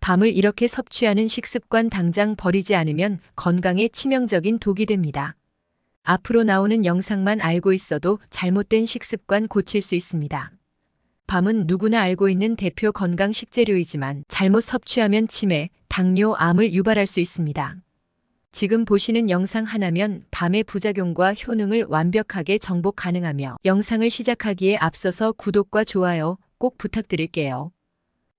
밤을 이렇게 섭취하는 식습관 당장 버리지 않으면 건강에 치명적인 독이 됩니다. 앞으로 나오는 영상만 알고 있어도 잘못된 식습관 고칠 수 있습니다. 밤은 누구나 알고 있는 대표 건강 식재료이지만 잘못 섭취하면 치매, 당뇨, 암을 유발할 수 있습니다. 지금 보시는 영상 하나면 밤의 부작용과 효능을 완벽하게 정복 가능하며 영상을 시작하기에 앞서서 구독과 좋아요 꼭 부탁드릴게요.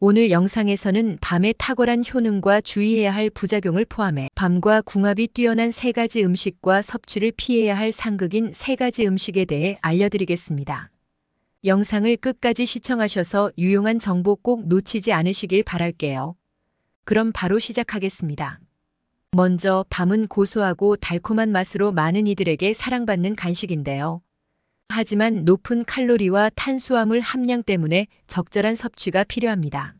오늘 영상에서는 밤의 탁월한 효능과 주의해야 할 부작용을 포함해 밤과 궁합이 뛰어난 3가지 음식과 섭취를 피해야 할 상극인 3가지 음식에 대해 알려드리겠습니다. 영상을 끝까지 시청하셔서 유용한 정보 꼭 놓치지 않으시길 바랄게요. 그럼 바로 시작하겠습니다. 먼저 밤은 고소하고 달콤한 맛으로 많은 이들에게 사랑받는 간식인데요. 하지만 높은 칼로리와 탄수화물 함량 때문에 적절한 섭취가 필요합니다.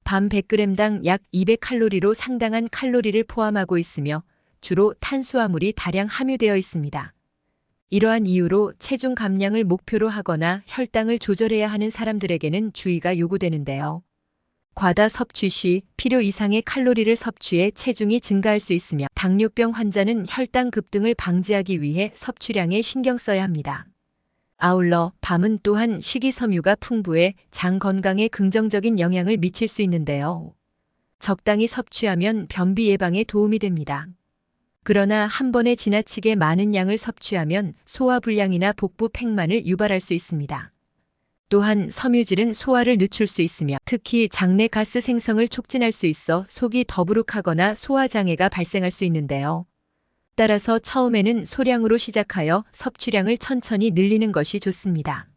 밤 100g당 약 200칼로리로 상당한 칼로리를 포함하고 있으며 주로 탄수화물이 다량 함유되어 있습니다. 이러한 이유로 체중 감량을 목표로 하거나 혈당을 조절해야 하는 사람들에게는 주의가 요구되는데요. 과다 섭취 시 필요 이상의 칼로리를 섭취해 체중이 증가할 수 있으며 당뇨병 환자는 혈당 급등을 방지하기 위해 섭취량에 신경 써야 합니다. 아울러 밤은 또한 식이섬유가 풍부해 장 건강에 긍정적인 영향을 미칠 수 있는데요. 적당히 섭취하면 변비 예방에 도움이 됩니다. 그러나 한 번에 지나치게 많은 양을 섭취하면 소화불량이나 복부 팽만을 유발할 수 있습니다. 또한 섬유질은 소화를 늦출 수 있으며 특히 장내 가스 생성을 촉진할 수 있어 속이 더부룩하거나 소화장애가 발생할 수 있는데요. 따라서 처음에는 소량으로 시작하여 섭취량을 천천히 늘리는 것이 좋습니다.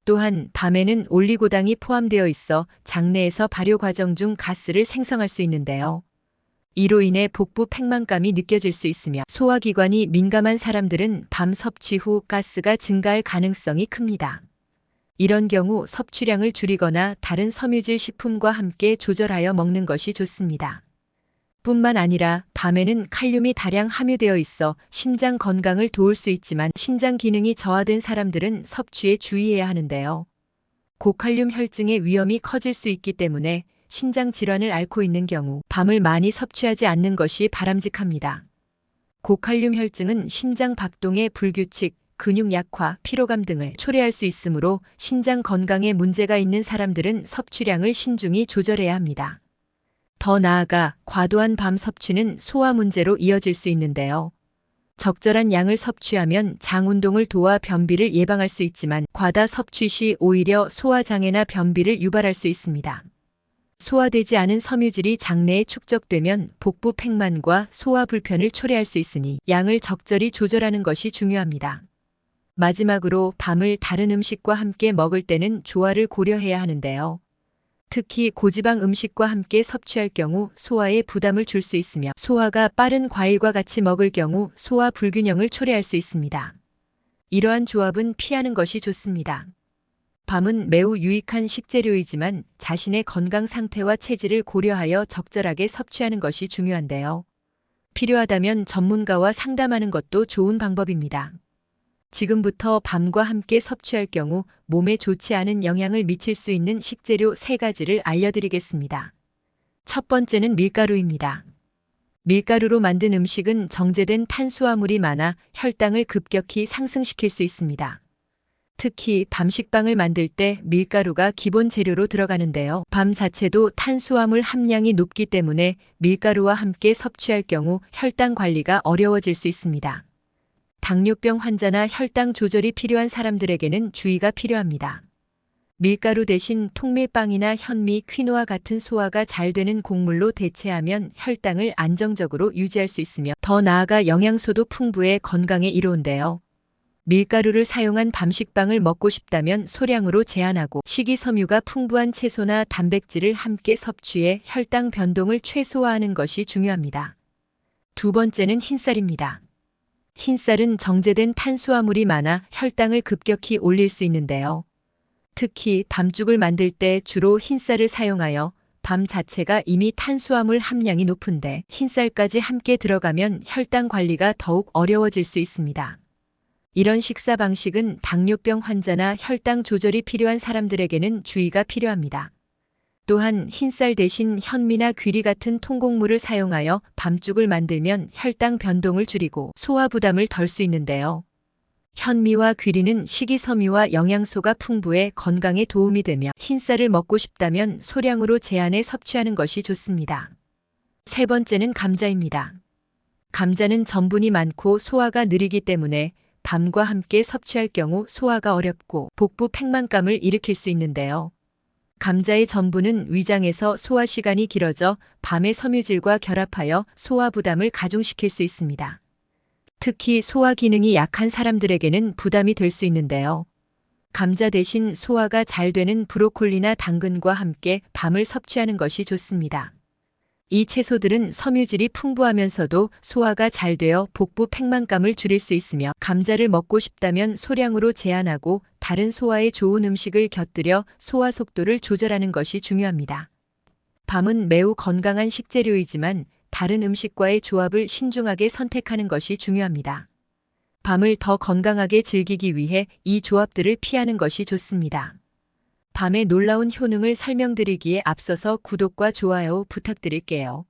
또한 밤에는 올리고당이 포함되어 있어 장내에서 발효 과정 중 가스를 생성할 수 있는데요. 이로 인해 복부 팽만감이 느껴질 수 있으며 소화기관이 민감한 사람들은 밤 섭취 후 가스가 증가할 가능성이 큽니다. 이런 경우 섭취량을 줄이거나 다른 섬유질 식품과 함께 조절하여 먹는 것이 좋습니다. 뿐만 아니라 밤에는 칼륨이 다량 함유되어 있어 심장 건강을 도울 수 있지만 신장 기능이 저하된 사람들은 섭취에 주의해야 하는데요. 고칼륨 혈증의 위험이 커질 수 있기 때문에 신장 질환을 앓고 있는 경우 밤을 많이 섭취하지 않는 것이 바람직합니다. 고칼륨 혈증은 심장 박동의 불규칙, 근육 약화, 피로감 등을 초래할 수 있으므로 신장 건강에 문제가 있는 사람들은 섭취량을 신중히 조절해야 합니다. 더 나아가 과도한 밤 섭취는 소화 문제로 이어질 수 있는데요. 적절한 양을 섭취하면 장 운동을 도와 변비를 예방할 수 있지만 과다 섭취 시 오히려 소화장애나 변비를 유발할 수 있습니다. 소화되지 않은 섬유질이 장내에 축적되면 복부 팽만과 소화 불편을 초래할 수 있으니 양을 적절히 조절하는 것이 중요합니다. 마지막으로 밤을 다른 음식과 함께 먹을 때는 조화를 고려해야 하는데요. 특히 고지방 음식과 함께 섭취할 경우 소화에 부담을 줄 수 있으며 소화가 빠른 과일과 같이 먹을 경우 소화 불균형을 초래할 수 있습니다. 이러한 조합은 피하는 것이 좋습니다. 밤은 매우 유익한 식재료이지만 자신의 건강 상태와 체질을 고려하여 적절하게 섭취하는 것이 중요한데요. 필요하다면 전문가와 상담하는 것도 좋은 방법입니다. 지금부터 밤과 함께 섭취할 경우 몸에 좋지 않은 영향을 미칠 수 있는 식재료 3가지를 알려드리겠습니다. 첫 번째는 밀가루입니다. 밀가루로 만든 음식은 정제된 탄수화물이 많아 혈당을 급격히 상승시킬 수 있습니다. 특히 밤식빵을 만들 때 밀가루가 기본 재료로 들어가는데요. 밤 자체도 탄수화물 함량이 높기 때문에 밀가루와 함께 섭취할 경우 혈당 관리가 어려워질 수 있습니다. 당뇨병 환자나 혈당 조절이 필요한 사람들에게는 주의가 필요합니다. 밀가루 대신 통밀빵이나 현미, 퀴노아 같은 소화가 잘 되는 곡물로 대체하면 혈당을 안정적으로 유지할 수 있으며 더 나아가 영양소도 풍부해 건강에 이로운데요. 밀가루를 사용한 밤식빵을 먹고 싶다면 소량으로 제한하고 식이섬유가 풍부한 채소나 단백질을 함께 섭취해 혈당 변동을 최소화하는 것이 중요합니다. 두 번째는 흰쌀입니다. 흰쌀은 정제된 탄수화물이 많아 혈당을 급격히 올릴 수 있는데요. 특히 밤죽을 만들 때 주로 흰쌀을 사용하여 밤 자체가 이미 탄수화물 함량이 높은데 흰쌀까지 함께 들어가면 혈당 관리가 더욱 어려워질 수 있습니다. 이런 식사 방식은 당뇨병 환자나 혈당 조절이 필요한 사람들에게는 주의가 필요합니다. 또한 흰쌀 대신 현미나 귀리 같은 통곡물을 사용하여 밤죽을 만들면 혈당 변동을 줄이고 소화 부담을 덜 수 있는데요. 현미와 귀리는 식이섬유와 영양소가 풍부해 건강에 도움이 되며 흰쌀을 먹고 싶다면 소량으로 제한해 섭취하는 것이 좋습니다. 세 번째는 감자입니다. 감자는 전분이 많고 소화가 느리기 때문에 밤과 함께 섭취할 경우 소화가 어렵고 복부 팽만감을 일으킬 수 있는데요. 감자의 전분은 위장에서 소화 시간이 길어져 밤의 섬유질과 결합하여 소화 부담을 가중시킬 수 있습니다. 특히 소화 기능이 약한 사람들에게는 부담이 될 수 있는데요. 감자 대신 소화가 잘 되는 브로콜리나 당근과 함께 밤을 섭취하는 것이 좋습니다. 이 채소들은 섬유질이 풍부하면서도 소화가 잘 되어 복부 팽만감을 줄일 수 있으며 감자를 먹고 싶다면 소량으로 제한하고 다른 소화에 좋은 음식을 곁들여 소화 속도를 조절하는 것이 중요합니다. 밤은 매우 건강한 식재료이지만 다른 음식과의 조합을 신중하게 선택하는 것이 중요합니다. 밤을 더 건강하게 즐기기 위해 이 조합들을 피하는 것이 좋습니다. 밤의 놀라운 효능을 설명드리기에 앞서서 구독과 좋아요 부탁드릴게요.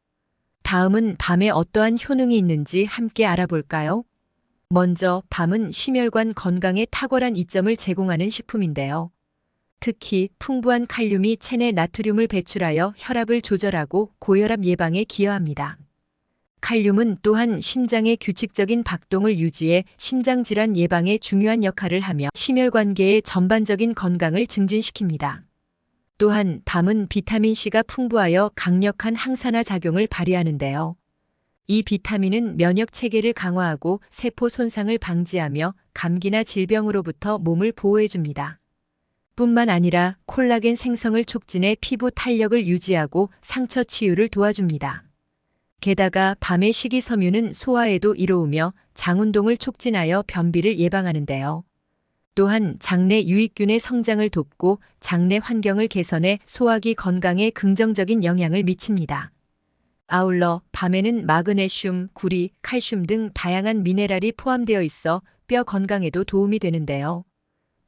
다음은 밤에 어떠한 효능이 있는지 함께 알아볼까요? 먼저 밤은 심혈관 건강에 탁월한 이점을 제공하는 식품인데요. 특히 풍부한 칼륨이 체내 나트륨을 배출하여 혈압을 조절하고 고혈압 예방에 기여합니다. 칼륨은 또한 심장의 규칙적인 박동을 유지해 심장질환 예방에 중요한 역할을 하며 심혈관계의 전반적인 건강을 증진시킵니다. 또한 밤은 비타민C가 풍부하여 강력한 항산화 작용을 발휘하는데요. 이 비타민은 면역 체계를 강화하고 세포 손상을 방지하며 감기나 질병으로부터 몸을 보호해줍니다. 뿐만 아니라 콜라겐 생성을 촉진해 피부 탄력을 유지하고 상처 치유를 도와줍니다. 게다가 밤의 식이섬유는 소화에도 이로우며 장운동을 촉진하여 변비를 예방하는데요. 또한 장내 유익균의 성장을 돕고 장내 환경을 개선해 소화기 건강에 긍정적인 영향을 미칩니다. 아울러 밤에는 마그네슘, 구리, 칼슘 등 다양한 미네랄이 포함되어 있어 뼈 건강에도 도움이 되는데요.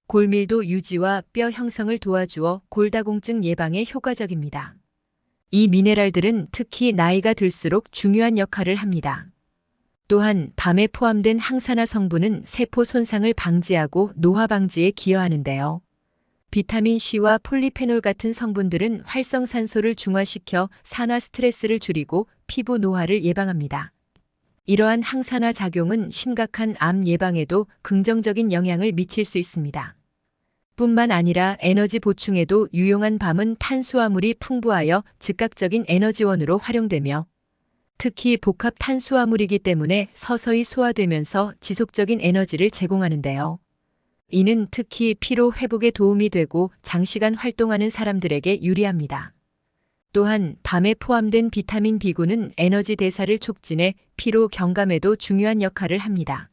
골밀도 유지와 뼈 형성을 도와주어 골다공증 예방에 효과적입니다. 이 미네랄들은 특히 나이가 들수록 중요한 역할을 합니다. 또한 밤에 포함된 항산화 성분은 세포 손상을 방지하고 노화 방지에 기여하는데요. 비타민C와 폴리페놀 같은 성분들은 활성산소를 중화시켜 산화 스트레스를 줄이고 피부 노화를 예방합니다. 이러한 항산화 작용은 심각한 암 예방에도 긍정적인 영향을 미칠 수 있습니다. 뿐만 아니라 에너지 보충에도 유용한 밤은 탄수화물이 풍부하여 즉각적인 에너지원으로 활용되며 특히 복합 탄수화물이기 때문에 서서히 소화되면서 지속적인 에너지를 제공하는데요. 이는 특히 피로 회복에 도움이 되고 장시간 활동하는 사람들에게 유리합니다. 또한 밤에 포함된 비타민 B군은 에너지 대사를 촉진해 피로 경감에도 중요한 역할을 합니다.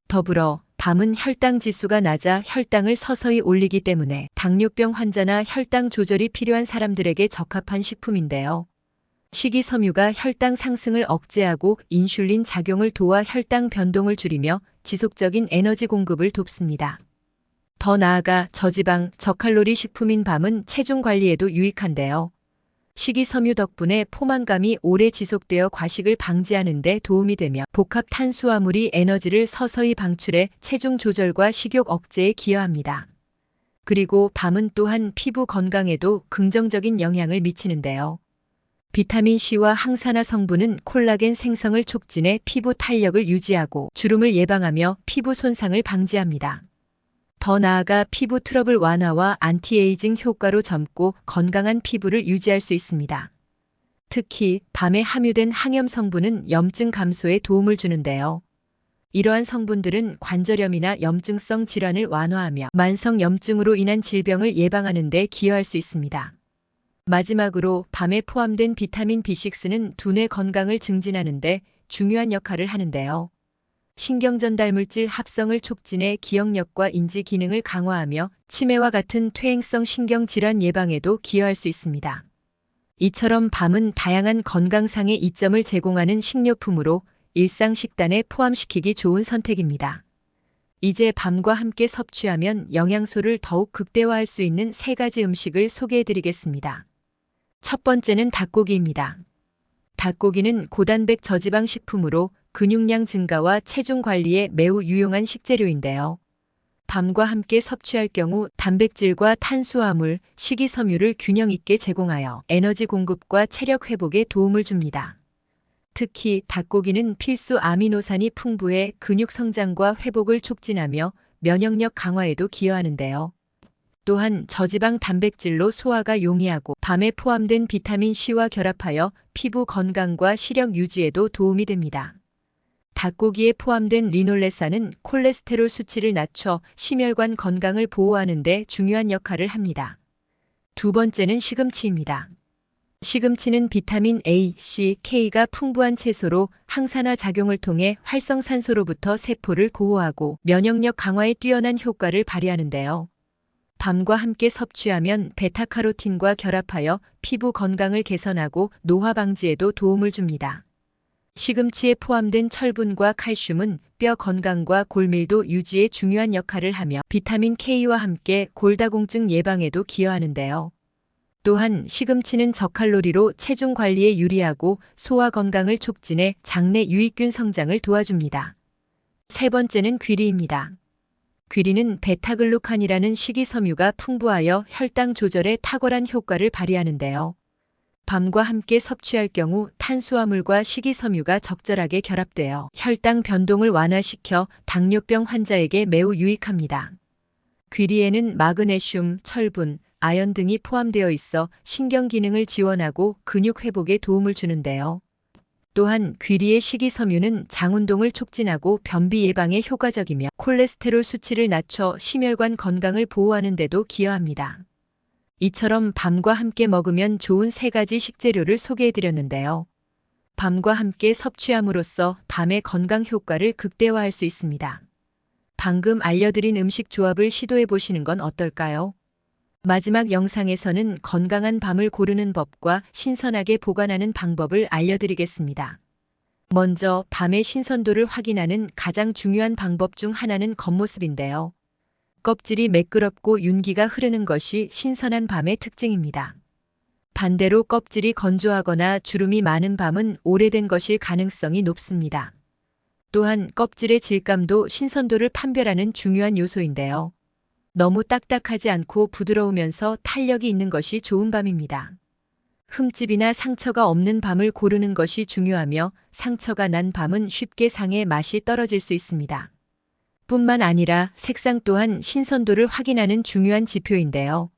더불어 밤은 혈당 지수가 낮아 혈당을 서서히 올리기 때문에 당뇨병 환자나 혈당 조절이 필요한 사람들에게 적합한 식품인데요. 식이섬유가 혈당 상승을 억제하고 인슐린 작용을 도와 혈당 변동을 줄이며 지속적인 에너지 공급을 돕습니다. 더 나아가 저지방, 저칼로리 식품인 밤은 체중 관리에도 유익한데요. 식이섬유 덕분에 포만감이 오래 지속되어 과식을 방지하는 데 도움이 되며 복합 탄수화물이 에너지를 서서히 방출해 체중 조절과 식욕 억제에 기여합니다. 그리고 밤은 또한 피부 건강에도 긍정적인 영향을 미치는데요. 비타민C와 항산화 성분은 콜라겐 생성을 촉진해 피부 탄력을 유지하고 주름을 예방하며 피부 손상을 방지합니다. 더 나아가 피부 트러블 완화와 안티에이징 효과로 젊고 건강한 피부를 유지할 수 있습니다. 특히 밤에 함유된 항염 성분은 염증 감소에 도움을 주는데요. 이러한 성분들은 관절염이나 염증성 질환을 완화하며 만성 염증으로 인한 질병을 예방하는 데 기여할 수 있습니다. 마지막으로 밤에 포함된 비타민 B6는 두뇌 건강을 증진하는 데 중요한 역할을 하는데요. 신경전달물질 합성을 촉진해 기억력과 인지 기능을 강화하며 치매와 같은 퇴행성 신경질환 예방에도 기여할 수 있습니다. 이처럼 밤은 다양한 건강상의 이점을 제공하는 식료품으로 일상 식단에 포함시키기 좋은 선택입니다. 이제 밤과 함께 섭취하면 영양소를 더욱 극대화할 수 있는 3가지 음식을 소개해드리겠습니다. 첫 번째는 닭고기입니다. 닭고기는 고단백 저지방 식품으로 근육량 증가와 체중 관리에 매우 유용한 식재료인데요. 밤과 함께 섭취할 경우 단백질과 탄수화물, 식이섬유를 균형 있게 제공하여 에너지 공급과 체력 회복에 도움을 줍니다. 특히 닭고기는 필수 아미노산이 풍부해 근육 성장과 회복을 촉진하며 면역력 강화에도 기여하는데요. 또한 저지방 단백질로 소화가 용이하고 밤에 포함된 비타민 C와 결합하여 피부 건강과 시력 유지에도 도움이 됩니다. 닭고기에 포함된 리놀레산은 콜레스테롤 수치를 낮춰 심혈관 건강을 보호하는 데 중요한 역할을 합니다. 두 번째는 시금치입니다. 시금치는 비타민 A, C, K가 풍부한 채소로 항산화 작용을 통해 활성산소로부터 세포를 보호하고 면역력 강화에 뛰어난 효과를 발휘하는데요. 밤과 함께 섭취하면 베타카로틴과 결합하여 피부 건강을 개선하고 노화 방지에도 도움을 줍니다. 시금치에 포함된 철분과 칼슘은 뼈 건강과 골밀도 유지에 중요한 역할을 하며 비타민 K와 함께 골다공증 예방에도 기여하는데요. 또한 시금치는 저칼로리로 체중 관리에 유리하고 소화 건강을 촉진해 장내 유익균 성장을 도와줍니다. 세 번째는 귀리입니다. 귀리는 베타글루칸이라는 식이섬유가 풍부하여 혈당 조절에 탁월한 효과를 발휘하는데요. 밤과 함께 섭취할 경우 탄수화물과 식이섬유가 적절하게 결합되어 혈당 변동을 완화시켜 당뇨병 환자에게 매우 유익합니다. 귀리에는 마그네슘, 철분, 아연 등이 포함되어 있어 신경 기능을 지원하고 근육 회복에 도움을 주는데요. 또한 귀리의 식이섬유는 장운동을 촉진하고 변비 예방에 효과적이며 콜레스테롤 수치를 낮춰 심혈관 건강을 보호하는 데도 기여합니다. 이처럼 밤과 함께 먹으면 좋은 세 가지 식재료를 소개해드렸는데요. 밤과 함께 섭취함으로써 밤의 건강 효과를 극대화할 수 있습니다. 방금 알려드린 음식 조합을 시도해보시는 건 어떨까요? 마지막 영상에서는 건강한 밤을 고르는 법과 신선하게 보관하는 방법을 알려드리겠습니다. 먼저 밤의 신선도를 확인하는 가장 중요한 방법 중 하나는 겉모습인데요. 껍질이 매끄럽고 윤기가 흐르는 것이 신선한 밤의 특징입니다. 반대로 껍질이 건조하거나 주름이 많은 밤은 오래된 것일 가능성이 높습니다. 또한 껍질의 질감도 신선도를 판별하는 중요한 요소인데요. 너무 딱딱하지 않고 부드러우면서 탄력이 있는 것이 좋은 밤입니다. 흠집이나 상처가 없는 밤을 고르는 것이 중요하며 상처가 난 밤은 쉽게 상해 맛이 떨어질 수 있습니다. 뿐만 아니라 색상 또한 신선도를 확인하는 중요한 지표인데요.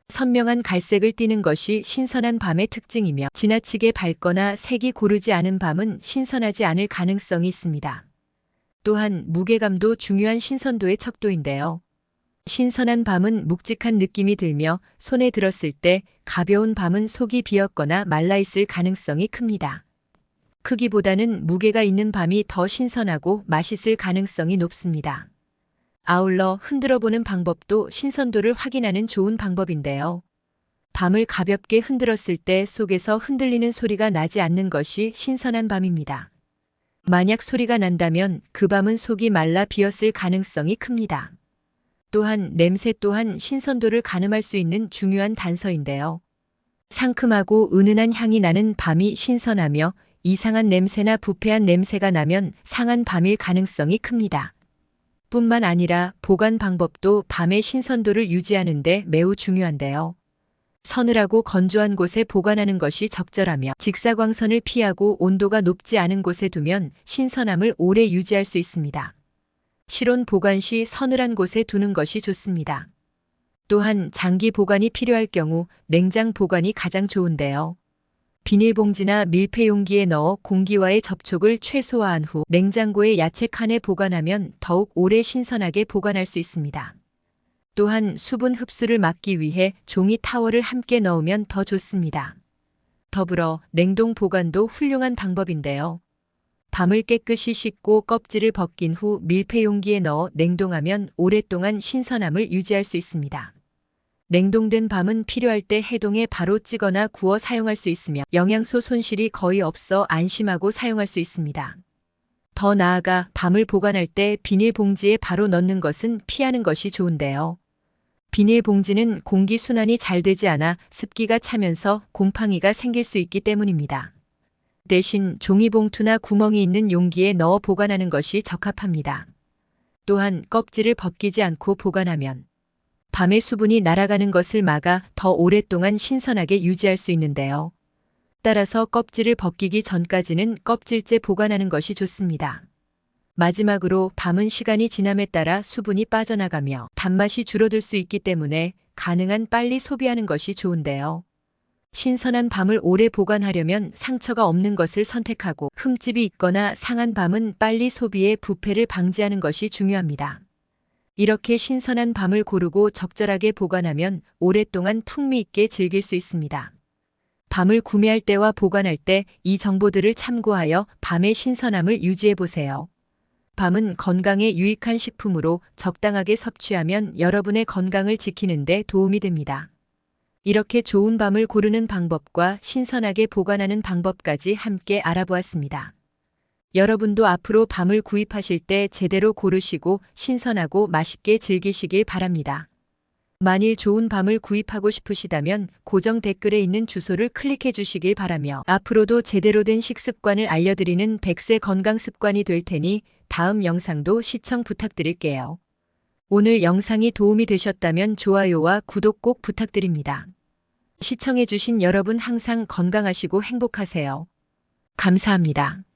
선명한 갈색을 띠는 것이 신선한 밤의 특징이며 지나치게 밝거나 색이 고르지 않은 밤은 신선하지 않을 가능성이 있습니다. 또한 무게감도 중요한 신선도의 척도인데요. 신선한 밤은 묵직한 느낌이 들며 손에 들었을 때 가벼운 밤은 속이 비었거나 말라있을 가능성이 큽니다. 크기보다는 무게가 있는 밤이 더 신선하고 맛있을 가능성이 높습니다. 아울러 흔들어 보는 방법도 신선도를 확인하는 좋은 방법인데요. 밤을 가볍게 흔들었을 때 속에서 흔들리는 소리가 나지 않는 것이 신선한 밤입니다. 만약 소리가 난다면 그 밤은 속이 말라 비었을 가능성이 큽니다. 또한 냄새 또한 신선도를 가늠할 수 있는 중요한 단서인데요. 상큼하고 은은한 향이 나는 밤이 신선하며 이상한 냄새나 부패한 냄새가 나면 상한 밤일 가능성이 큽니다. 뿐만 아니라 보관 방법도 밤의 신선도를 유지하는 데 매우 중요한데요. 서늘하고 건조한 곳에 보관하는 것이 적절하며 직사광선을 피하고 온도가 높지 않은 곳에 두면 신선함을 오래 유지할 수 있습니다. 실온 보관 시 서늘한 곳에 두는 것이 좋습니다. 또한 장기 보관이 필요할 경우 냉장 보관이 가장 좋은데요. 비닐봉지나 밀폐 용기에 넣어 공기와의 접촉을 최소화한 후 냉장고의 야채 칸에 보관하면 더욱 오래 신선하게 보관할 수 있습니다. 또한 수분 흡수를 막기 위해 종이 타월을 함께 넣으면 더 좋습니다. 더불어 냉동 보관도 훌륭한 방법인데요. 밤을 깨끗이 씻고 껍질을 벗긴 후 밀폐 용기에 넣어 냉동하면 오랫동안 신선함을 유지할 수 있습니다. 냉동된 밤은 필요할 때 해동해 바로 찌거나 구워 사용할 수 있으며 영양소 손실이 거의 없어 안심하고 사용할 수 있습니다. 더 나아가 밤을 보관할 때 비닐봉지에 바로 넣는 것은 피하는 것이 좋은데요. 비닐봉지는 공기순환이 잘 되지 않아 습기가 차면서 곰팡이가 생길 수 있기 때문입니다. 대신 종이봉투나 구멍이 있는 용기에 넣어 보관하는 것이 적합합니다. 또한 껍질을 벗기지 않고 보관하면 밤에 수분이 날아가는 것을 막아 더 오랫동안 신선하게 유지할 수 있는데요. 따라서 껍질을 벗기기 전까지는 껍질째 보관하는 것이 좋습니다. 마지막으로 밤은 시간이 지남에 따라 수분이 빠져나가며 단맛이 줄어들 수 있기 때문에 가능한 빨리 소비하는 것이 좋은데요. 신선한 밤을 오래 보관하려면 상처가 없는 것을 선택하고 흠집이 있거나 상한 밤은 빨리 소비해 부패를 방지하는 것이 중요합니다. 이렇게 신선한 밤을 고르고 적절하게 보관하면 오랫동안 풍미 있게 즐길 수 있습니다. 밤을 구매할 때와 보관할 때 이 정보들을 참고하여 밤의 신선함을 유지해 보세요. 밤은 건강에 유익한 식품으로 적당하게 섭취하면 여러분의 건강을 지키는 데 도움이 됩니다. 이렇게 좋은 밤을 고르는 방법과 신선하게 보관하는 방법까지 함께 알아보았습니다. 여러분도 앞으로 밤을 구입하실 때 제대로 고르시고 신선하고 맛있게 즐기시길 바랍니다. 만일 좋은 밤을 구입하고 싶으시다면 고정 댓글에 있는 주소를 클릭해 주시길 바라며 앞으로도 제대로 된 식습관을 알려드리는 100세 건강습관이 될 테니 다음 영상도 시청 부탁드릴게요. 오늘 영상이 도움이 되셨다면 좋아요와 구독 꼭 부탁드립니다. 시청해 주신 여러분 항상 건강하시고 행복하세요. 감사합니다.